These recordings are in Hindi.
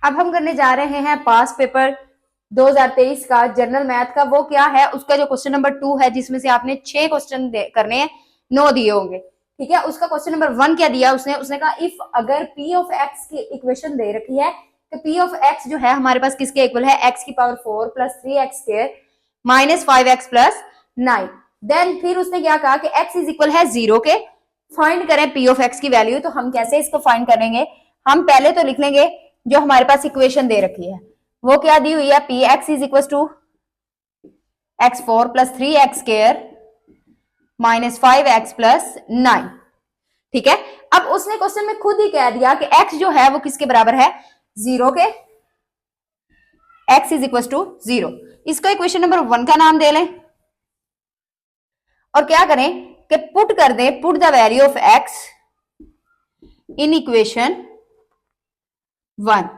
अब हम करने जा रहे हैं पास पेपर 2023 का जनरल मैथ का। वो क्या है, उसका जो क्वेश्चन नंबर 2 है, जिसमें से आपने 6 क्वेश्चन करने हैं, 9 दिए होंगे। ठीक है, उसका क्वेश्चन नंबर 1 क्या दिया उसने कहा इफ अगर p ऑफ x की इक्वेशन दे रखी है तो p ऑफ x जो है हमारे पास किसके इक्वल है, x की power 4 plus 3x square minus 5x plus 9। Then फिर उसने क्या कहा कि x इज इक्वल है 0 के, फाइंड करें p ऑफ x की वैल्यू। तो हम कैसे इसको फाइंड करेंगे, हम पहले तो लिख लेंगे जो हमारे पास इक्वेशन दे रखी है वो क्या दी हुई है, P X is equal to x4 plus 3x square minus 5x plus 9। ठीक है, अब उसने क्वेश्चन में खुद ही कह दिया कि x जो है वो किसके बराबर है, 0 के, x इज इक्वल टू 0। इसको इक्वेशन नंबर 1 का नाम दे लें और क्या करें कि पुट कर दें, put the value of x in equation 1।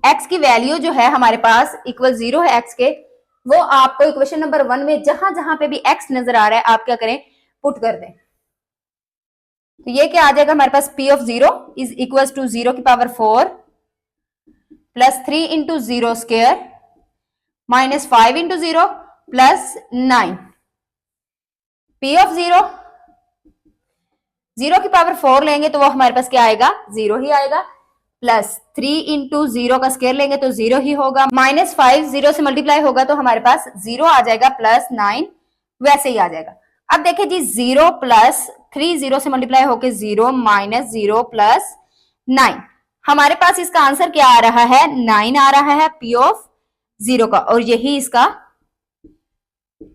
x की वैल्यू जो है हमारे पास इक्वल 0 है x के, वो आपको इक्वेशन नंबर 1 में जहां जहां पे भी x नजर आ रहा है आप क्या करें, पुट कर दें। तो ये क्या आ जाएगा हमारे पास, p of 0 is equal to 0 की power 4 plus 3 into 0 square minus 5 into 0 plus 9। p of 0 0 की पावर 4 लेंगे तो वो हमारे पास क्या आएगा, 0 ही आएगा, प्लस 3 इंटू 0 का स्क्वायर लेंगे तो 0 ही होगा, माइनस 5 0 से मल्टीप्लाई होगा तो हमारे पास 0 आ जाएगा, प्लस 9 वैसे ही आ जाएगा। अब देखिए जी, 0 प्लस 3 0 से मल्टीप्लाई होके 0 माइनस 0 प्लस 9, हमारे पास इसका आंसर क्या आ रहा है, 9 आ रहा है p ऑफ 0 का, और यही इसका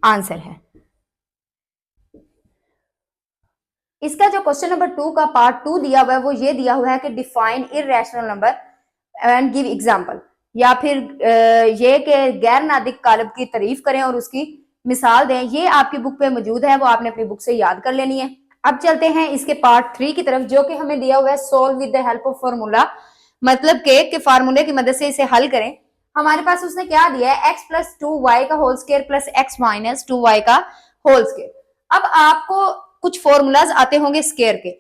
आंसर है। इसका जो क्वेश्चन नंबर 2 का पार्ट 2 दिया हुआ है वो ये दिया हुआ है कि define irrational number and give example, या फिर ये कि गैर नादिक कालब की तारीफ करें और उसकी मिसाल दें। ये आपकी बुक पे मौजूद है, वो आपने अपनी बुक से याद कर लेनी है। अब चलते हैं इसके पार्ट 3 की तरफ, जो कि हमें दिया हुआ है solve with the help of formula, मतलब के फार्मूले की मदद से इसे हल करें। हमारे पास उसने क्या दिया है, x प्लस 2y का whole square plus x minus 2y का होल स्क्वायर। अब आपको कुछ फॉर्मूलाज आते होंगे स्क्वायर के,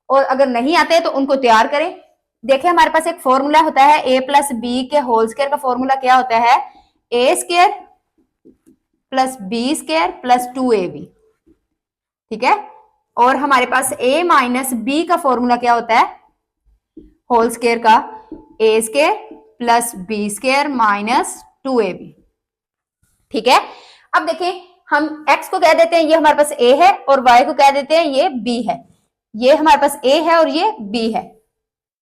और अगर नहीं आते तो उनको तैयार करें। देखिए हमारे पास एक फॉर्मूला होता है a प्लस बी के होल स्क्वायर का फॉर्मूला क्या होता है, a square plus B square plus 2ab। ठीक है, और हमारे पास a माइनस बी का फॉर्मूला क्या होता है, होल स्क्वायर का a square plus B square minus 2ab। ठीक है, अब देखें हम x को कह देते हैं ये हमारे पास a है, और y को कह देते हैं ये b है। ये हमारे पास a है और ये b है,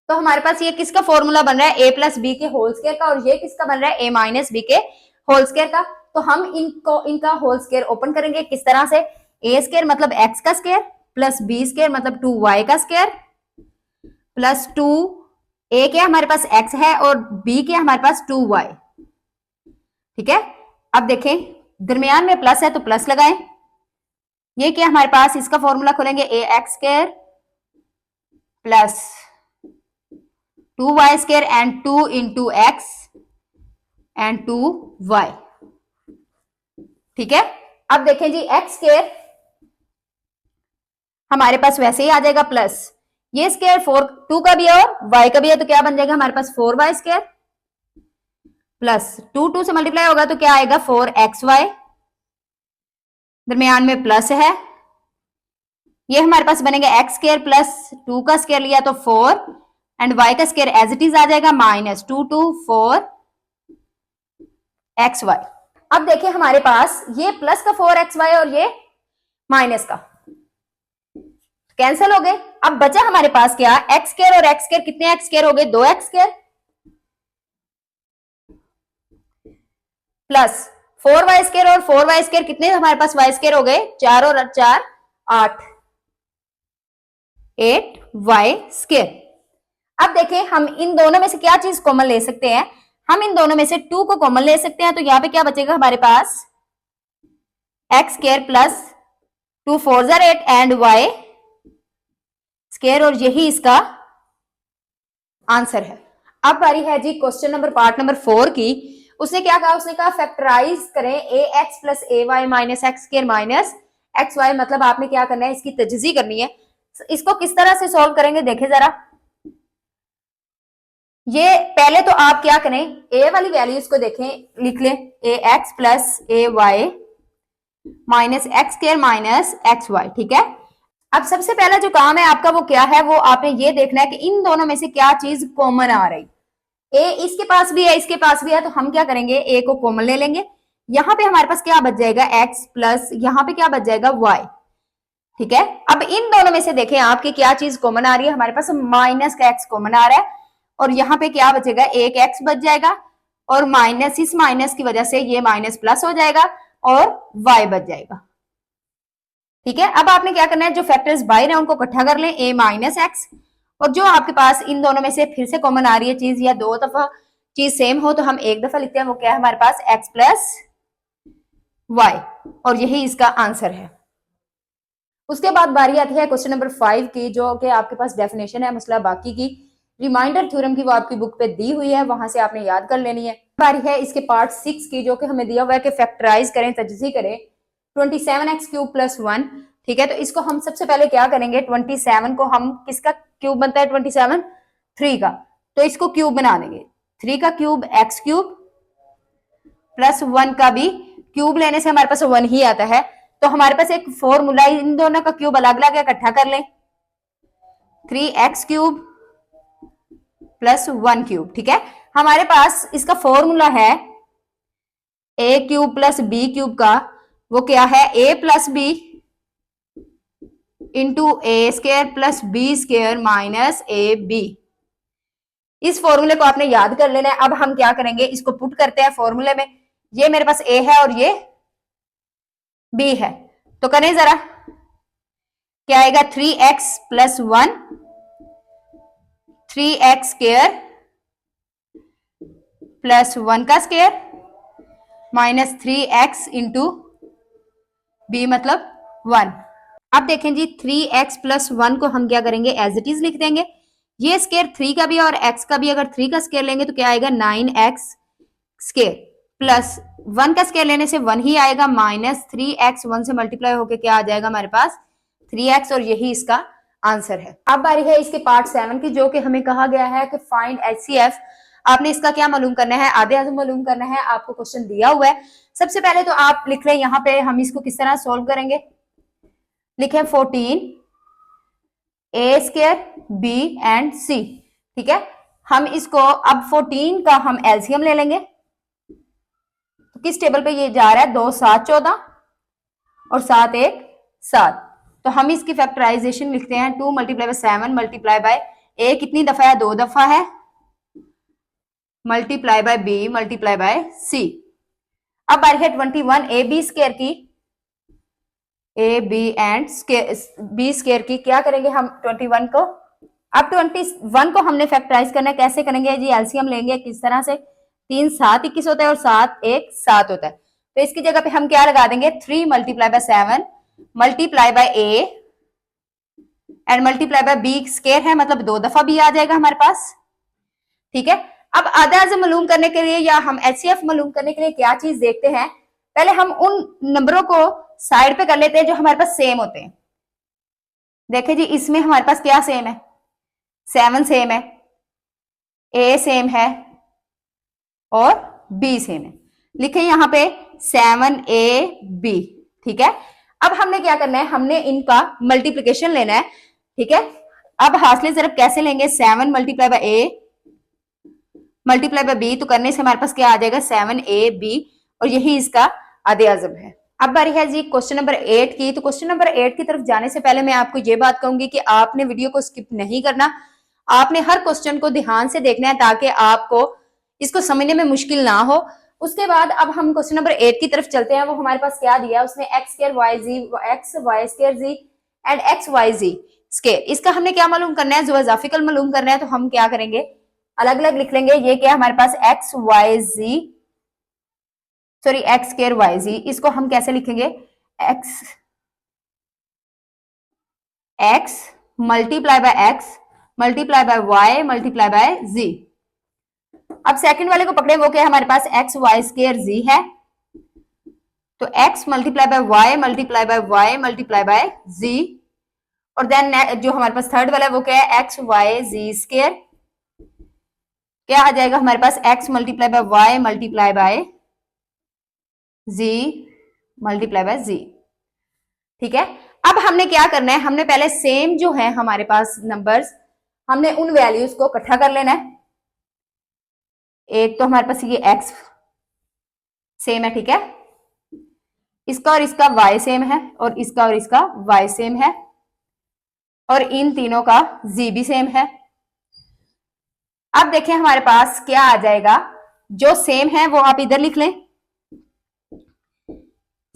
तो हमारे पास ये किसका फॉर्मूला बन रहा है, a प्लस बी के होल स्क्वायर का, और ये किसका बन रहा है, a माइनस बी के होल स्क्वायर का। तो हम इनका होल स्क्वायर ओपन करेंगे किस तरह से, a स्क्वायर मतलब x का स्क्वायर प्लस b स्क्वायर मतलब 2y का स्क्वायर प्लस 2, a क्या हमारे पास x है और b क्या हमारे पास 2y। ठीक है, अब देखें दरमियान में प्लस है तो प्लस लगाएं। ये क्या हमारे पास, इसका फॉर्मूला खोलेंगे a x square plus 2y square and 2 into x and 2y। ठीक है, अब देखें जी एक्स स्क्वायर हमारे पास वैसे ही आ जाएगा, प्लस ये स्क्वायर 4 2 का भी है और y का भी है, तो क्या बन जाएगा हमारे पास 4y स्क्वायर प्लस 2 2 से मल्टीप्लाई होगा तो क्या आएगा 4xy, दरमियान में प्लस है। ये हमारे पास बनेगा एक्स स्क्वायर प्लस 2 का स्क्वायर लिया तो 4 एंड y का स्क्वायर एज इट इज आ जाएगा माइनस 2 2 4 xy। अब देखिए हमारे पास ये प्लस का 4xy और ये माइनस का कैंसिल हो गए। अब बचा हमारे पास क्या, एक्स स्क्वायर और एक्स स्क्वायर, कितने एक्स स्क्वायर हो गए, 2 x square plus 4y square और 4y स्क्वायर, कितने हमारे पास y स्क्वायर हो गए, 4 और 4 8 8y स्क्वायर। अब देखें हम इन दोनों में से क्या चीज कॉमन ले सकते हैं, हम इन दोनों में से 2 को कॉमन ले सकते हैं, तो यहां पे क्या बचेगा हमारे पास x square plus 2 4 8 and y square, और यही इसका आंसर है। अब बारी है जी क्वेश्चन नंबर पार्ट नंबर 4 की। उसने क्या कहा, उसने कहा फैक्टराइज करें a x plus a y minus x square minus x y, मतलब आपने क्या करना है, इसकी तजज़ी करनी है। इसको किस तरह से सॉल्व करेंगे देखें जरा। ये पहले तो आप क्या करें, ए वाली वैल्यूज को देखें, लिख लें a x plus a y minus x square minus x y, ठीक है। अब सबसे पहला जो काम है आपका वो क्या है, वो आपने ये देखना है कि इन दोनों में से क्या चीज कॉमन आ रही। ए इसके पास भी है, इसके पास भी है, तो हम क्या करेंगे, ए को कॉमन ले लेंगे। यहां पे हमारे पास क्या बच जाएगा, एक्स प्लस यहाँ पे क्या बच जाएगा, वाई, ठीक है। अब इन दोनों में से देखें आपकी क्या चीज कॉमन आ रही है, हमारे पास माइनस का एक्स कॉमन आ रहा है, और यहाँ पे क्या बचेगा, एक एक्स बच जाएगा, और माइनस, इस माइनस की वजह से ये माइनस प्लस हो जाएगा, और वाई बच जाएगा, ठीक है। अब आपने क्या करना है, जो फैक्टर्स बाहर है उनको इकट्ठा कर लें, ए माइनस एक्स, और जो आपके पास इन दोनों में से फिर से कॉमन आ रही है चीज, या दो दफा चीज सेम हो तो हम एक दफा लिखते हैं, वो क्या है हमारे पास, एक्स प्लस वाई, और यही इसका आंसर है। उसके बाद बारी आती है क्वेश्चन नंबर 5 की, जो कि आपके पास डेफिनेशन है मसला बाकी की, रिमाइंडर थ्योरम की, वो आपकी बुक पे दी हुई है, वहां से आपने याद कर लेनी है। बारी है इसके पार्ट 6 की, जो कि हमें दिया हुआ है कि फैक्टराइज करें, तजज़ी करें 27x क्यूब प्लस 1, ठीक है। तो इसको हम सबसे पहले क्या करेंगे, 27 को हम किसका क्यूब बनता है, 27 3 का, तो इसको क्यूब बना लेंगे, 3 का क्यूब एक्स क्यूब प्लस 1 का भी क्यूब लेने से हमारे पास 1 ही आता है। तो हमारे पास एक फॉर्मूला, इन दोनों का क्यूब अलग अलग इकट्ठा कर लें, 3x क्यूब प्लस 1 क्यूब, ठीक है। हमारे पास इसका फॉर्मूला है a cube plus b cube का, वो क्या है, a plus b into a square plus B square minus a b. इस फॉर्मूले को आपने याद कर लेना है। अब हम क्या करेंगे, इसको पुट करते हैं फॉर्मूले में, ये मेरे पास ए है और ये बी है, तो करें जरा, क्या आएगा, 3x plus 1, 3x square plus 1 का square minus 3x into B मतलब 1। अब देखें जी, 3x प्लस 1 को हम क्या करेंगे, एज इट इज लिख देंगे, ये स्क्वायर 3 का भी और x का भी, अगर 3 का स्क्वायर लेंगे तो क्या आएगा, 9x स्क्वायर प्लस 1 का स्क्वायर लेने से 1 ही आएगा, माइनस 3x 1 से मल्टीप्लाई होकर क्या आ जाएगा हमारे पास 3x, और यही इसका आंसर है। अब बारी है इसके पार्ट 7 की, जो कि हमें कहा गया है कि फाइंड HCF। आपने इसका क्या मालूम करना है, आधे आधे मालूम करना है, आपको क्वेश्चन दिया हुआ है। सबसे पहले तो आप लिख लें, यहाँ पे हम इसको किस तरह सोल्व करेंगे, लिखे 14 ए स्क्वायर बी एंड सी, ठीक है। हम इसको अब 14 का हम एलसीएम ले लेंगे, तो किस टेबल पे ये जा रहा है, 2 7 14 और 7 1 7, तो हम इसकी फैक्टराइजेशन लिखते हैं 2 multiply by 7 multiply by a कितनी दफा है, 2 दफा है, multiply by b multiply by c. अब बारी है 21 ए बी स्क्वायर की, a b and b square की, क्या करेंगे हम 21 को, अब 21 को हमने फैक्टराइज करना है, कैसे करेंगे जी, एलसीएम लेंगे, किस तरह से, 3 7 21 होता है और 7 1 7 होता है, तो इसकी जगह पे हम क्या लगा देंगे, 3 multiply by 7 multiply by A and multiply by B square है, मतलब 2 दफा भी आ जाएगा हमारे पास, ठीक है। अब आधा मालूम करने के लिए या हम एचसीएफ मालूम करने के लिए क्या चीज देखते हैं, पहले हम उन नंबरों को साइड पे कर लेते हैं जो हमारे पास सेम होते हैं। देखिए जी, इसमें हमारे पास क्या सेम है, 7 सेम है, ए सेम है और बी सेम है, लिखे यहां पे 7ab, ठीक है। अब हमने क्या करना है, हमने इनका मल्टीप्लीकेशन लेना है, ठीक है। अब हासिल ज़रब कैसे लेंगे, 7 multiply by A multiply by B, तो करने से हमारे पास क्या आ जाएगा, 7ab, और यही इसका आधे अज़म है। अब बारी है जी क्वेश्चन नंबर 8 की। तो क्वेश्चन नंबर 8 की तरफ जाने से पहले मैं आपको ये बात कहूंगी कि आपने वीडियो को स्किप नहीं करना, आपने हर क्वेश्चन को ध्यान से देखना है ताकि आपको इसको समझने में मुश्किल ना हो। उसके बाद अब हम क्वेश्चन नंबर 8 की तरफ चलते हैं। वो हमारे पास क्या दिया है, उसने X square Y Z, X Y square Z and X Y Z square, इसका हमने क्या मालूम करना है, जो इजाफिकल मालूम करना है, तो हम क्या करेंगे, अलग अलग लिख लेंगे। ये क्या हमारे पास x Y z, sorry x square Y z, इसको हम कैसे लिखेंगे, x x multiply by x multiply by Y multiply by z. अब सेकंड वाले को पकड़े, वो क्या हमारे पास एक्स वाई स्क्वायर जी है, तो x multiply by Y multiply by Y multiply by z, और देन जो हमारे पास थर्ड वाला है वो क्या है, एक्स वाई जी स्क्वायर, क्या आ जाएगा हमारे पास x multiply by Y multiply by z multiply by z। ठीक है, अब हमने क्या करना है, हमने पहले सेम जो है हमारे पास नंबर्स, हमने उन वैल्यूज को इकट्ठा कर लेना है। एक तो हमारे पास ये x सेम है, ठीक है, इसका और इसका y सेम है, और इसका और इसका y सेम है, और इन तीनों का z भी सेम है। अब देखें हमारे पास क्या आ जाएगा, जो सेम है वो आप इधर लिख लें,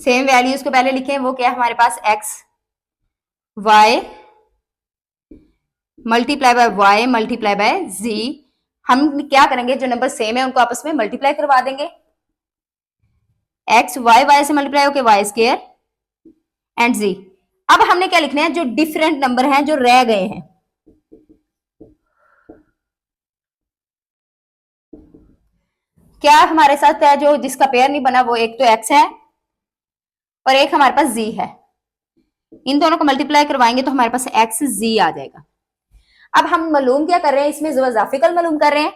सेम वैल्यूज को पहले लिखें, वो क्या है हमारे पास x y multiply by Y multiply by z। हम क्या करेंगे, जो नंबर सेम है उनको आपस में मल्टीप्लाई करवा देंगे, x y से मल्टीप्लाई होके y स्क्वायर एंड z। अब हमने क्या लिखना है, जो डिफरेंट नंबर हैं जो रह गए हैं, क्या हमारे साथ है, जो जिसका पेयर नहीं बना, वो एक तो x है और एक हमारे पास z है। इन दोनों को मल्टीप्लाई करवाएंगे तो हमारे पास x z आ जाएगा। अब हम मालूम क्या कर रहे हैं, इसमें ज़ुवाजाफिकल मालूम कर रहे हैं।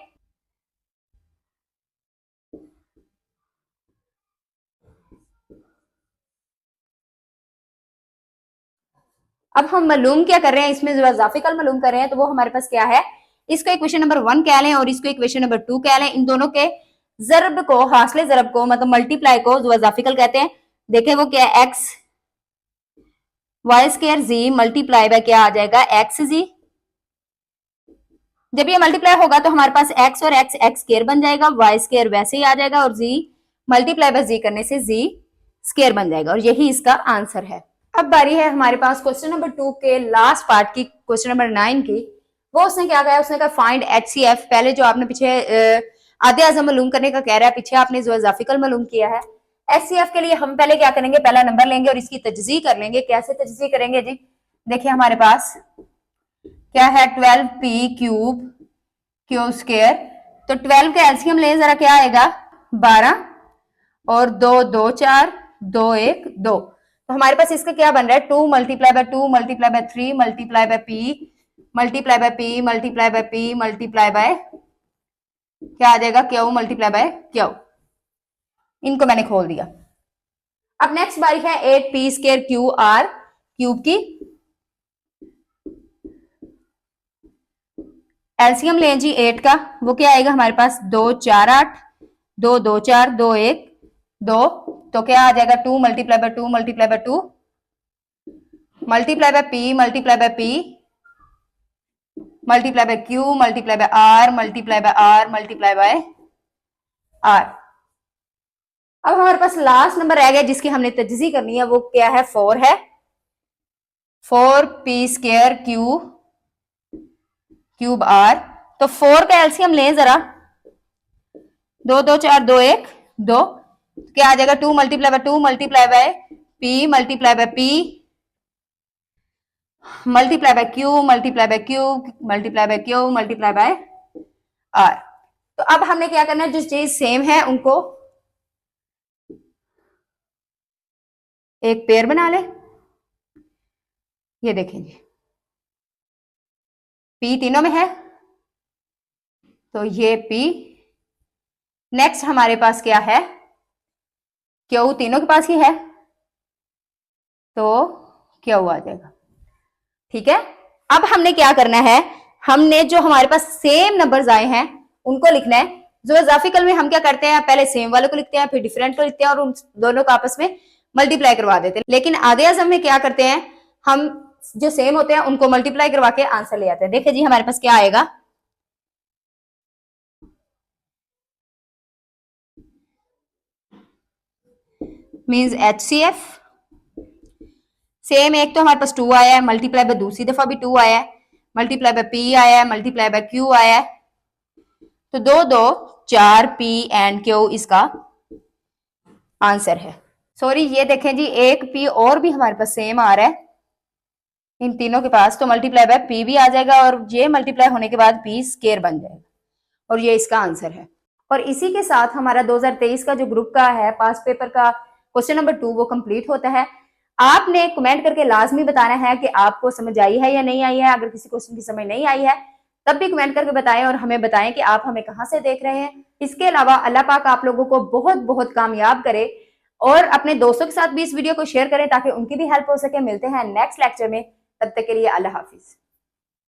अब हम मालूम क्या कर रहे हैं, इसमें ज़ुवाजाफिकल मालूम कर रहे हैं, तो वो हमारे पास क्या है, इसको इक्वेशन नंबर 1 कह लें और इसको इक्वेशन नंबर 2 कह लें। इन दोनों के जरब को, हासिल जरब को, मतलब मल्टीप्लाई को ज़ुवाजाफिकल कहते हैं। देखें वो क्या है, x y square z multiply bye क्या आ जाएगा, x z। जब ये मल्टीप्लाई होगा तो हमारे पास x और x स्क्वायर बन जाएगा, y स्क्वायर वैसे ही आ जाएगा, और z मल्टीप्लाई बाय z करने से z स्क्वायर बन जाएगा, और यही इसका आंसर है। अब बारी है हमारे पास क्वेश्चन नंबर 2 के लास्ट पार्ट की, क्वेश्चन नंबर 9 की। वो उसने क्या कहा, उसने कहा फाइंड HCF। पहले जो आपने पीछे आधे आज़म मालूम करने का कह रहा है, पीछे आपने ज़ुवाजाफिकल मालूम किया है। HCF के लिए हम पहले क्या करेंगे, पहला नंबर लेंगे और इसकी तजज़ी कर लेंगे। कैसे तजज़ी करेंगे जी, देखिए हमारे पास क्या है, 12p क्यूब क्यू स्क्वायर। तो 12 का एलसीएम लें जरा, क्या आएगा 12, और 2 2 4 2 1 2। तो हमारे पास इसका क्या बन रहा है, 2 multiply bye 2 multiply bye 3 multiply bye p multiply by p multiply by p multiply by क्या आ जाएगा, क्यू मल्टीप्लाई बाय क्यू। इनको मैंने खोल दिया। अब नेक्स्ट बारी है 8p square Q R cube की। एलसीएम लें जी 8 का, वो क्या आएगा हमारे पास, 2 4 8 2 2 4 2 1 2। तो क्या आ जाएगा, 2 multiply bye 2 multiply bye 2 multiply bye p multiply by p multiply by q multiply by r multiply by r multiply by r। अब हमारे पास लास्ट नंबर रह गया जिसकी हमने तजज़ी करनी है, वो क्या है, 4 है। 4p square cube r। तो 4 का एलसीएम लें जरा, 2 2 4 2 1 2। क्या आ जाएगा, 2 multiply bye 2 multiply bye p multiply by p multiply by q multiply by q multiply by q multiply by r। तो अब हमने क्या करना है, जो चीज सेम है उनको एक पेयर बना ले। ये देखें जी, p तीनों में है तो ये p। नेक्स्ट हमारे पास क्या है, q तीनों के पास ही है तो q आ जाएगा। ठीक है, अब हमने क्या करना है, हमने जो हमारे पास सेम नंबर्स आए हैं उनको लिखना है। ज़ुवाजाफिकल में हम क्या करते हैं, पहले सेम वालों को लिखते हैं, फिर डिफरेंट को लिखते हैं और उन दोनों को आपस में मल्टीप्लाई करवा देते हैं। लेकिन आधे आज़म में क्या करते हैं, हम जो सेम होते हैं उनको मल्टीप्लाई करवा के आंसर ले आते हैं। देखिए जी हमारे पास क्या आएगा, मींस HCF सेम। एक तो हमारे पास 2 आया है, मल्टीप्लाई बाय दूसरी दफा भी 2 आया है, मल्टीप्लाई बाय p आया है, मल्टीप्लाई बाय q आया है। तो 2 2 4 p एंड q इसका आंसर है। सॉरी, ये देखें जी, एक p और भी हमारे पास सेम आ रहा है इन तीनों के पास, तो मल्टीप्लाई बाय p भी आ जाएगा और ये मल्टीप्लाई होने के बाद p स्क्वायर बन जाएगा, और ये इसका आंसर है। और इसी के साथ हमारा 2023 का जो ग्रुप का है पास पेपर का क्वेश्चन नंबर 2 वो कंप्लीट होता है। आपने कमेंट करके लाजमी बताना है कि आपको समझ आई है या नहीं आई है। अगर किसी क्वेश्चन की समझ नहीं आई है तब भी कमेंट करके बताएं और हमें बताएं कि आप हमें कहाँ से देख रहे हैं। इसके अलावा अल्लाह पाक आप लोगों को बहुत बहुत कामयाब करे और अपने दोस्तों के साथ भी इस वीडियो को शेयर करें ताकि उनकी भी हेल्प हो सके। मिलते हैं नेक्स्ट लेक्चर में, तब तक के लिए अल्लाह हाफिज।